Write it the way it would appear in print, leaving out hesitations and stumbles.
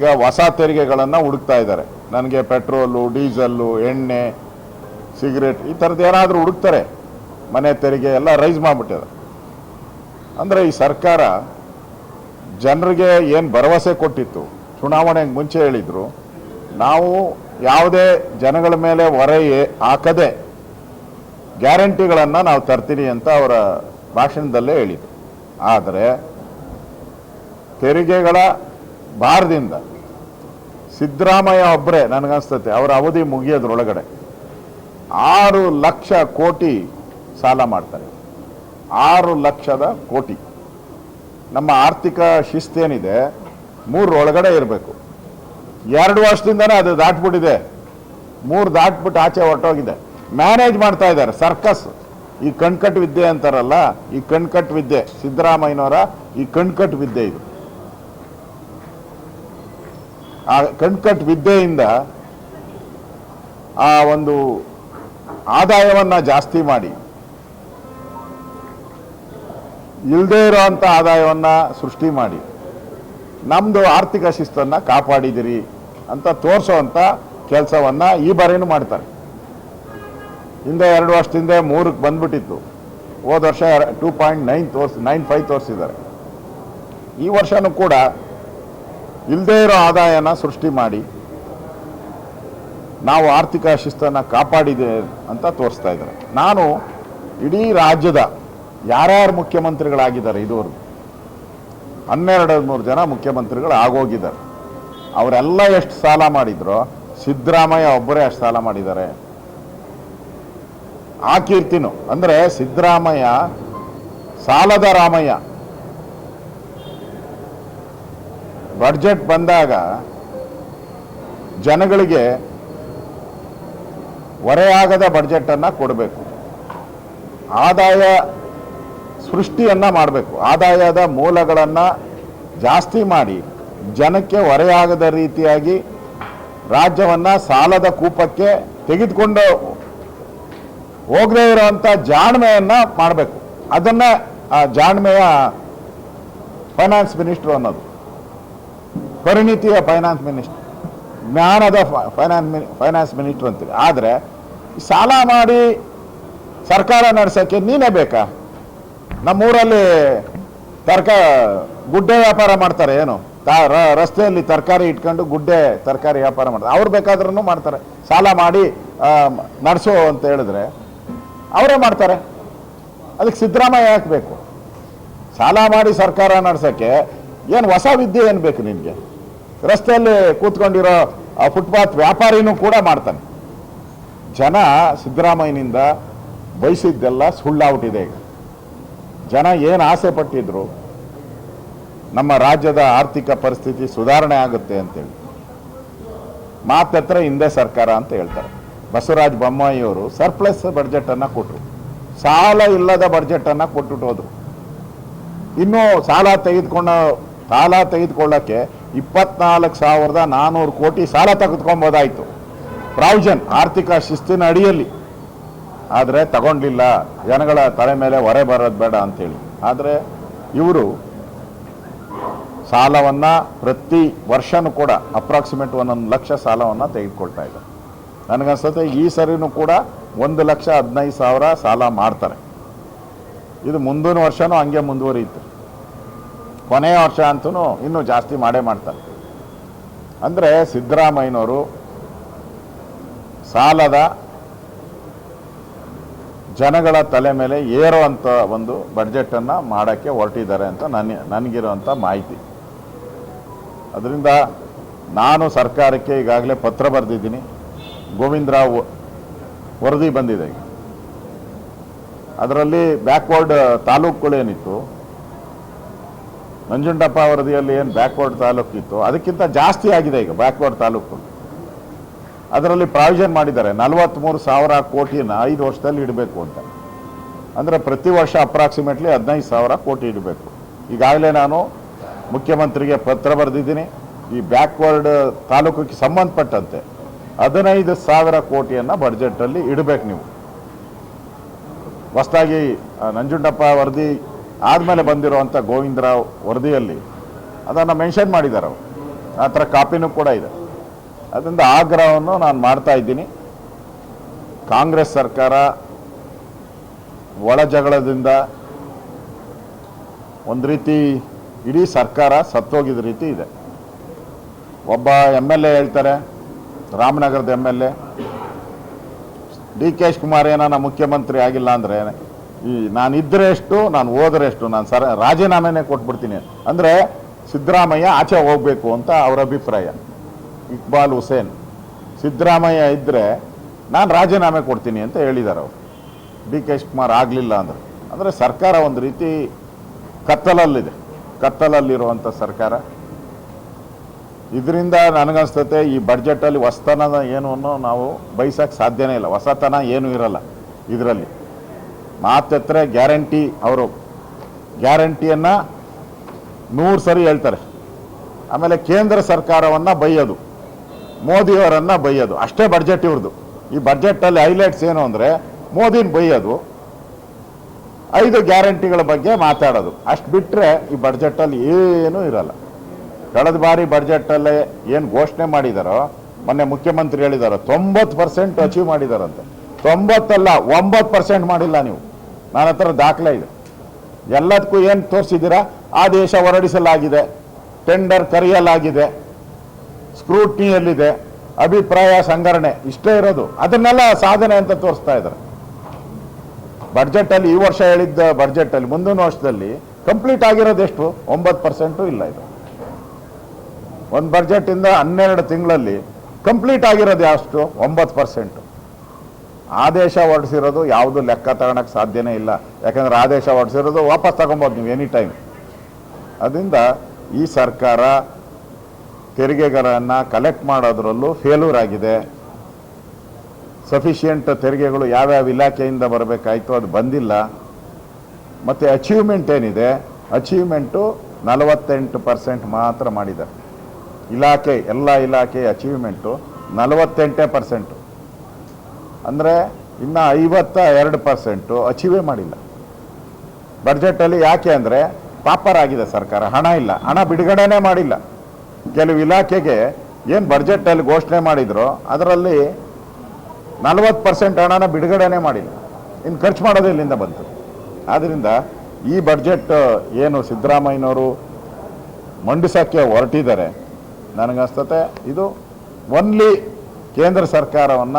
ಈಗ ಹೊಸ ತೆರಿಗೆಗಳನ್ನು ಹುಡುಕ್ತಾ ಇದ್ದಾರೆ. ನನಗೆ ಪೆಟ್ರೋಲು, ಡೀಸೆಲ್ಲು, ಎಣ್ಣೆ, ಸಿಗರೇಟ್ ಈ ಥರದ್ದು ಏನಾದರೂ ಹುಡುಕ್ತಾರೆ. ಮನೆ ತೆರಿಗೆ ಎಲ್ಲ ರೈಸ್ ಮಾಡಿಬಿಟ್ಟಿದೆ. ಅಂದರೆ ಈ ಸರ್ಕಾರ ಜನರಿಗೆ ಏನು ಭರವಸೆ ಕೊಟ್ಟಿತ್ತು, ಚುನಾವಣೆಗೆ ಮುಂಚೆ ಹೇಳಿದರು, ನಾವು ಯಾವುದೇ ಜನಗಳ ಮೇಲೆ ಹೊರೆ ಹಾಕದೆ ಗ್ಯಾರಂಟಿಗಳನ್ನು ನಾವು ತರ್ತೀನಿ ಅಂತ ಅವರ ಭಾಷಣದಲ್ಲೇ ಹೇಳಿದರು. ಆದರೆ ತೆರಿಗೆಗಳ ಭಾರದಿಂದ ಸಿದ್ದರಾಮಯ್ಯ ಒಬ್ಬರೇ ನನಗನ್ಸ್ತತೆ ಅವರ ಅವಧಿ ಮುಗಿಯೋದ್ರೊಳಗಡೆ 6 ಲಕ್ಷ ಕೋಟಿ ಸಾಲ ಮಾಡ್ತಾರೆ. 6 ಲಕ್ಷದ ಕೋಟಿ. ನಮ್ಮ ಆರ್ಥಿಕ ಶಿಸ್ತೇನಿದೆ 3 ಒಳಗಡೆ ಇರಬೇಕು. 2 ವರ್ಷದಿಂದನೇ ಅದು ದಾಟ್ಬಿಟ್ಟಿದೆ. 3 ದಾಟ್ಬಿಟ್ಟು ಆಚೆ ಹೊರಟೋಗಿದೆ. ಮ್ಯಾನೇಜ್ ಮಾಡ್ತಾ ಇದ್ದಾರೆ. ಸರ್ಕಸ್. ಈ ಕಣ್ಕಟ್ಟು ವಿದ್ಯೆ ಅಂತಾರಲ್ಲ, ಈ ಕಣ್ಕಟ್ಟು ವಿದ್ಯೆ ಸಿದ್ದರಾಮಯ್ಯನವರ ಈ ಕಣ್ಕಟ್ಟು ವಿದ್ಯೆ ಇದು. ಆ ಕಣ್ಕಟ್ಟು ವಿದ್ಯೆಯಿಂದ ಆ ಒಂದು ಆದಾಯವನ್ನು ಜಾಸ್ತಿ ಮಾಡಿ ಇಲ್ಲದೇ ಇರೋವಂಥ ಆದಾಯವನ್ನು ಸೃಷ್ಟಿ ಮಾಡಿ ನಮ್ಮದು ಆರ್ಥಿಕ ಶಿಸ್ತನ್ನು ಕಾಪಾಡಿದಿರಿ ಅಂತ ತೋರಿಸೋವಂಥ ಕೆಲಸವನ್ನು ಈ ಬಾರಿನೂ ಮಾಡ್ತಾರೆ. ಹಿಂದೆ 2 ವರ್ಷದಿಂದ 3ಕ್ಕೆ ಬಂದ್ಬಿಟ್ಟಿತ್ತು. ಹೋದ ವರ್ಷ 2.95 ತೋರಿಸಿದ್ದಾರೆ. ಈ ವರ್ಷನೂ ಕೂಡ ಇಲ್ಲದೇ ಇರೋ ಆದಾಯನ ಸೃಷ್ಟಿ ಮಾಡಿ ನಾವು ಆರ್ಥಿಕ ಶಿಸ್ತನ್ನು ಕಾಪಾಡಿದೆ ಅಂತ ತೋರಿಸ್ತಾ ಇದ್ದಾರೆ. ನಾನು ಇಡೀ ರಾಜ್ಯದ ಯಾರ್ಯಾರು ಮುಖ್ಯಮಂತ್ರಿಗಳಾಗಿದ್ದಾರೆ ಇದುವರೆಗೂ 12-13 ಜನ ಮುಖ್ಯಮಂತ್ರಿಗಳು ಆಗೋಗಿದ್ದಾರೆ. ಅವರೆಲ್ಲ ಎಷ್ಟು ಸಾಲ ಮಾಡಿದ್ರೋ ಸಿದ್ದರಾಮಯ್ಯ ಒಬ್ಬರೇ ಅಷ್ಟು ಸಾಲ ಮಾಡಿದ್ದಾರೆ. ಆ ಕೀರ್ತಿನೂ ಅಂದರೆ ಸಿದ್ದರಾಮಯ್ಯ ಸಾಲದ ರಾಮಯ್ಯ. ಬಡ್ಜೆಟ್ ಬಂದಾಗ ಜನಗಳಿಗೆ ಹೊರೆಯಾಗದ ಬಡ್ಜೆಟನ್ನು ಕೊಡಬೇಕು. ಆದಾಯ ಸೃಷ್ಟಿಯನ್ನು ಮಾಡಬೇಕು. ಆದಾಯದ ಮೂಲಗಳನ್ನು ಜಾಸ್ತಿ ಮಾಡಿ ಜನಕ್ಕೆ ಹೊರೆಯಾಗದ ರೀತಿಯಾಗಿ ರಾಜ್ಯವನ್ನು ಸಾಲದ ಕೂಪಕ್ಕೆ ತೆಗೆದುಕೊಂಡು ಹೋಗದೇ ಇರೋವಂಥ ಜಾಣ್ಮೆಯನ್ನು ಮಾಡಬೇಕು. ಅದನ್ನು ಆ ಜಾಣ್ಮೆಯ ಫೈನಾನ್ಸ್ ಮಿನಿಸ್ಟ್ರು ಅನ್ನೋದು. ಪರಿಣಿತಿಯ ಫೈನಾನ್ಸ್ ಮಿನಿಸ್ಟರ್, ಜ್ಞಾನದ ಫೈನಾನ್ಸ್ ಮಿನಿಸ್ಟರ್ ಅಂತೀವಿ. ಆದರೆ ಸಾಲ ಮಾಡಿ ಸರ್ಕಾರ ನಡೆಸೋಕ್ಕೆ ನೀನೇ ಬೇಕಾ? ನಮ್ಮೂರಲ್ಲಿ ಗುಡ್ಡೆ ವ್ಯಾಪಾರ ಮಾಡ್ತಾರೆ. ಏನು ರಸ್ತೆಯಲ್ಲಿ ತರಕಾರಿ ಇಟ್ಕೊಂಡು ಗುಡ್ಡೆ ತರಕಾರಿ ವ್ಯಾಪಾರ ಮಾಡ್ತಾರೆ. ಅವ್ರು ಬೇಕಾದ್ರೂ ಮಾಡ್ತಾರೆ. ಸಾಲ ಮಾಡಿ ನಡೆಸೋ ಅಂತ ಹೇಳಿದ್ರೆ ಅವರೇ ಮಾಡ್ತಾರೆ. ಅದಕ್ಕೆ ಸಿದ್ದರಾಮಯ್ಯ ಯಾಕೆ ಬೇಕು? ಸಾಲ ಮಾಡಿ ಸರ್ಕಾರ ನಡೆಸೋಕ್ಕೆ ಏನು ಹೊಸ ವಿದ್ಯೆ ಏನು ಬೇಕು ನಿನಗೆ? ರಸ್ತೆಯಲ್ಲಿ ಕೂತ್ಕೊಂಡಿರೋ ಫುಟ್ಪಾತ್ ವ್ಯಾಪಾರಿನೂ ಕೂಡ ಮಾಡ್ತಾನೆ. ಜನ ಸಿದ್ದರಾಮಯ್ಯನಿಂದ ಬಯಸಿದ್ದೆಲ್ಲ ಸುಳ್ಳಾಗ್ಬಿಟ್ಟಿದೆ. ಈಗ ಜನ ಏನು ಆಸೆ ಪಟ್ಟಿದ್ರು ನಮ್ಮ ರಾಜ್ಯದ ಆರ್ಥಿಕ ಪರಿಸ್ಥಿತಿ ಸುಧಾರಣೆ ಆಗುತ್ತೆ ಅಂತೇಳಿ ಮಾತತ್ರ ಹಿಂದೆ ಸರ್ಕಾರ ಅಂತ ಹೇಳ್ತಾರೆ. ಬಸವರಾಜ ಬೊಮ್ಮಾಯಿಯವರು ಸರ್ಪ್ಲಸ್ ಬಡ್ಜೆಟನ್ನು ಕೊಟ್ಟರು. ಸಾಲ ಇಲ್ಲದ ಬಡ್ಜೆಟನ್ನು ಕೊಟ್ಟುಟ್ಟು ಹೋದರು. ಇನ್ನೂ ಸಾಲ ತೆಗೆದುಕೊಳ್ಳೋಕ್ಕೆ 24,400 ಕೋಟಿ ಸಾಲ ತೆಗೆದುಕೊಬೋದಾಯಿತು ಪ್ರಾವಿಷನ್ ಆರ್ಥಿಕ ಶಿಸ್ತಿನ ಅಡಿಯಲ್ಲಿ. ಆದರೆ ತಗೊಂಡಿಲ್ಲ. ಜನಗಳ ತಲೆ ಮೇಲೆ ಹೊರೆ ಬರೋದು ಬೇಡ ಅಂಥೇಳಿ. ಆದರೆ ಇವರು ಸಾಲವನ್ನು ಪ್ರತಿ ವರ್ಷನೂ ಕೂಡ ಅಪ್ರಾಕ್ಸಿಮೇಟ್ 1 ಲಕ್ಷ ಸಾಲವನ್ನು ತೆಗೆದುಕೊಳ್ತಾ ಇದ್ದಾರೆ. ನನಗನ್ಸುತ್ತೆ ಈ ಸರಿನೂ ಕೂಡ 1,15,000 ಸಾಲ ಮಾಡ್ತಾರೆ. ಇದು ಮುಂದಿನ ವರ್ಷನೂ ಹಂಗೆ ಮುಂದುವರಿಯುತ್ತೆ. ಕೊನೆಯ ವರ್ಷ ಅಂತೂ ಇನ್ನೂ ಜಾಸ್ತಿ ಮಾಡೇ ಮಾಡ್ತಾರೆ. ಅಂದರೆ ಸಿದ್ದರಾಮಯ್ಯನವರು ಸಾಲದ ಜನಗಳ ತಲೆ ಮೇಲೆ ಏರುವಂಥ ಒಂದು ಬಡ್ಜೆಟನ್ನು ಮಾಡೋಕ್ಕೆ ಹೊರಟಿದ್ದಾರೆ ಅಂತ ನನಗಿರುವಂಥ ಮಾಹಿತಿ. ಅದರಿಂದ ನಾನು ಸರ್ಕಾರಕ್ಕೆ ಈಗಾಗಲೇ ಪತ್ರ ಬರೆದಿದ್ದೀನಿ. ಗೋವಿಂದರಾವ್ ವರದಿ ಬಂದಿದೆ. ಅದರಲ್ಲಿ ಬ್ಯಾಕ್ವರ್ಡ್ ತಾಲೂಕುಗಳೇನಿತ್ತು, ನಂಜುಂಡಪ್ಪ ವರದಿಯಲ್ಲಿ ಏನು ಬ್ಯಾಕ್ವರ್ಡ್ ತಾಲೂಕಿತ್ತು ಅದಕ್ಕಿಂತ ಜಾಸ್ತಿ ಆಗಿದೆ ಈಗ ಬ್ಯಾಕ್ವರ್ಡ್ ತಾಲೂಕು. ಅದರಲ್ಲಿ ಪ್ರಾವಿಷನ್ ಮಾಡಿದ್ದಾರೆ 43,000 ಕೋಟಿನ 5 ವರ್ಷದಲ್ಲಿ ಇಡಬೇಕು ಅಂತ. ಅಂದರೆ ಪ್ರತಿ ವರ್ಷ ಅಪ್ರಾಕ್ಸಿಮೇಟ್ಲಿ 15,000 ಕೋಟಿ ಇಡಬೇಕು. ಈಗಾಗಲೇ ನಾನು ಮುಖ್ಯಮಂತ್ರಿಗೆ ಪತ್ರ ಬರೆದಿದ್ದೀನಿ. ಈ ಬ್ಯಾಕ್ವರ್ಡ್ ತಾಲೂಕಿಗೆ ಸಂಬಂಧಪಟ್ಟಂತೆ 15,000 ಕೋಟಿಯನ್ನು ಬಡ್ಜೆಟಲ್ಲಿ ಇಡಬೇಕು ನೀವು. ಹೊಸದಾಗಿ ನಂಜುಂಡಪ್ಪ ವರದಿ ಆದಮೇಲೆ ಬಂದಿರುವಂಥ ಗೋವಿಂದರಾವ್ ವರದಿಯಲ್ಲಿ ಅದನ್ನು ಮೆನ್ಷನ್ ಮಾಡಿದ್ದಾರೆ ಅವರು. ಆ ಥರ ಕಾಪಿನೂ ಕೂಡ ಇದೆ. ಅದರಿಂದ ಆಗ್ರಹವನ್ನು ನಾನು ಮಾಡ್ತಾ ಇದ್ದೀನಿ. ಕಾಂಗ್ರೆಸ್ ಸರ್ಕಾರ ಒಳ ಜಗಳದಿಂದ ಒಂದು ರೀತಿ ಇಡೀ ಸರ್ಕಾರ ಸತ್ತೋಗಿದ ರೀತಿ ಇದೆ. ಒಬ್ಬ MLA ಹೇಳ್ತಾರೆ, ರಾಮನಗರದ MLA DK ಶಿವಕುಮಾರ್ ಏನಾನ ಮುಖ್ಯಮಂತ್ರಿ ಆಗಿಲ್ಲ ಅಂದರೆ ನಾನು ಇದ್ದರೆ ಎಷ್ಟು, ನಾನು ಹೋದರೆ ಎಷ್ಟು, ನಾನು ರಾಜೀನಾಮೆನೇ ಕೊಟ್ಬಿಡ್ತೀನಿ ಅಂದರೆ ಸಿದ್ದರಾಮಯ್ಯ ಆಚೆ ಹೋಗಬೇಕು ಅಂತ ಅವರ ಅಭಿಪ್ರಾಯ. ಇಕ್ಬಾಲ್ ಹುಸೇನ್ ಸಿದ್ದರಾಮಯ್ಯ ಇದ್ದರೆ ನಾನು ರಾಜೀನಾಮೆ ಕೊಡ್ತೀನಿ ಅಂತ ಹೇಳಿದ್ದಾರೆ ಅವರು. DK ಶಿವಕುಮಾರ್ ಆಗಲಿಲ್ಲ ಅಂದರೆ ಸರ್ಕಾರ ಒಂದು ರೀತಿ ಕತ್ತಲಲ್ಲಿರುವಂಥ ಸರ್ಕಾರ. ಇದರಿಂದ ನನಗನ್ಸ್ತತೆ ಈ ಬಡ್ಜೆಟಲ್ಲಿ ಹೊಸತನ ಏನು ಅನ್ನೋ ನಾವು ಬಯಸೋಕ್ಕೆ ಸಾಧ್ಯನೇ ಇಲ್ಲ. ಹೊಸತನ ಏನೂ ಇರಲ್ಲ ಇದರಲ್ಲಿ. ಮಾತೆತ್ತರೆ ಗ್ಯಾರಂಟಿ, ಅವರು ಗ್ಯಾರಂಟಿಯನ್ನು 100 ಸರಿ ಹೇಳ್ತಾರೆ. ಆಮೇಲೆ ಕೇಂದ್ರ ಸರ್ಕಾರವನ್ನು ಬೈಯೋದು, ಮೋದಿಯವರನ್ನು ಬೈಯೋದು, ಅಷ್ಟೇ ಬಡ್ಜೆಟ್ ಇವ್ರದ್ದು. ಈ ಬಡ್ಜೆಟಲ್ಲಿ ಹೈಲೈಟ್ಸ್ ಏನು ಅಂದರೆ ಮೋದಿನ ಬೈಯೋದು, 5 ಗ್ಯಾರಂಟಿಗಳ ಬಗ್ಗೆ ಮಾತಾಡೋದು. ಅಷ್ಟು ಬಿಟ್ಟರೆ ಈ ಬಡ್ಜೆಟಲ್ಲಿ ಏನೂ ಇರಲ್ಲ. ಕಳೆದ ಬಾರಿ ಬಡ್ಜೆಟಲ್ಲೇ ಏನು ಘೋಷಣೆ ಮಾಡಿದಾರೋ, ಮೊನ್ನೆ ಮುಖ್ಯಮಂತ್ರಿ ಹೇಳಿದಾರೋ 90% ಅಚೀವ್ ಮಾಡಿದಾರಂತೆ. 90 ಅಲ್ಲ, 9% ಮಾಡಿಲ್ಲ ನೀವು. ನನ್ನ ಹತ್ರ ದಾಖಲೆ ಇದೆ. ಎಲ್ಲದಕ್ಕೂ ಏನು ತೋರಿಸಿದ್ದೀರಾ? ಆದೇಶ ಹೊರಡಿಸಲಾಗಿದೆ, ಟೆಂಡರ್ ಕರೆಯಲಾಗಿದೆ, ಸ್ಕ್ರೂಟ್ನಿಯಲ್ಲಿದೆ, ಅಭಿಪ್ರಾಯ ಸಂಗ್ರಹಣೆ, ಇಷ್ಟೇ ಇರೋದು. ಅದನ್ನೆಲ್ಲ ಸಾಧನೆ ಅಂತ ತೋರಿಸ್ತಾ ಇದ್ದಾರೆ. ಬಡ್ಜೆಟಲ್ಲಿ ಈ ವರ್ಷ ಹೇಳಿದ್ದ ಬಡ್ಜೆಟಲ್ಲಿ ಮುಂದಿನ ವರ್ಷದಲ್ಲಿ ಕಂಪ್ಲೀಟ್ ಆಗಿರೋದು ಎಷ್ಟು? 9% ಇಲ್ಲ. ಇದು ಒಂದು ಬಡ್ಜೆಟಿಂದ 12 ತಿಂಗಳಲ್ಲಿ ಕಂಪ್ಲೀಟ್ ಆಗಿರೋದು ಎಷ್ಟು? 9%. ಆದೇಶ ಹೊರಡಿಸಿರೋದು ಯಾವುದು ಲೆಕ್ಕ ತಗೊಳಕ್ಕೆ ಸಾಧ್ಯನೇ ಇಲ್ಲ. ಯಾಕಂದರೆ ಆದೇಶ ಹೊರಡಿಸಿರೋದು ವಾಪಸ್ ತಗೊಬೋದು ನೀವು ಎನಿ ಟೈಮ್. ಅದರಿಂದ ಈ ಸರ್ಕಾರ ತೆರಿಗೆಗಳನ್ನು ಕಲೆಕ್ಟ್ ಮಾಡೋದ್ರಲ್ಲೂ ಫೇಲ್ಯೂರ್ ಆಗಿದೆ. ಸಫಿಷಿಯೆಂಟ್ ತೆರಿಗೆಗಳು ಯಾವ್ಯಾವ ಇಲಾಖೆಯಿಂದ ಬರಬೇಕಾಯಿತು ಅದು ಬಂದಿಲ್ಲ. ಮತ್ತು ಅಚೀವ್ಮೆಂಟ್ ಏನಿದೆ, ಅಚೀವ್ಮೆಂಟು 48% ಮಾತ್ರ ಮಾಡಿದ್ದಾರೆ. ಎಲ್ಲ ಇಲಾಖೆ ಅಚೀವ್ಮೆಂಟು 48%. ಅಂದರೆ ಇನ್ನು 52% ಅಚೀವೇ ಮಾಡಿಲ್ಲ ಬಡ್ಜೆಟಲ್ಲಿ. ಯಾಕೆ ಅಂದರೆ ಪಾಪರ್ ಆಗಿದೆ ಸರ್ಕಾರ, ಹಣ ಇಲ್ಲ, ಹಣ ಬಿಡುಗಡೆನೇ ಮಾಡಿಲ್ಲ. ಕೆಲವು ಇಲಾಖೆಗೆ ಏನು ಬಡ್ಜೆಟಲ್ಲಿ ಘೋಷಣೆ ಮಾಡಿದ್ರು ಅದರಲ್ಲಿ 40% ಹಣನ ಬಿಡುಗಡೆನೇ ಮಾಡಿಲ್ಲ. ಇನ್ನು ಖರ್ಚು ಮಾಡೋದು ಇಲ್ಲಿಂದ ಬಂತು. ಆದ್ದರಿಂದ ಈ ಬಡ್ಜೆಟ್ ಏನು ಸಿದ್ದರಾಮಯ್ಯನವರು ಮಂಡಿಸೋಕ್ಕೆ ಹೊರಟಿದ್ದಾರೆ, ನನಗನ್ಸ್ತತೆ ಇದು ಓನ್ಲಿ ಕೇಂದ್ರ ಸರ್ಕಾರವನ್ನು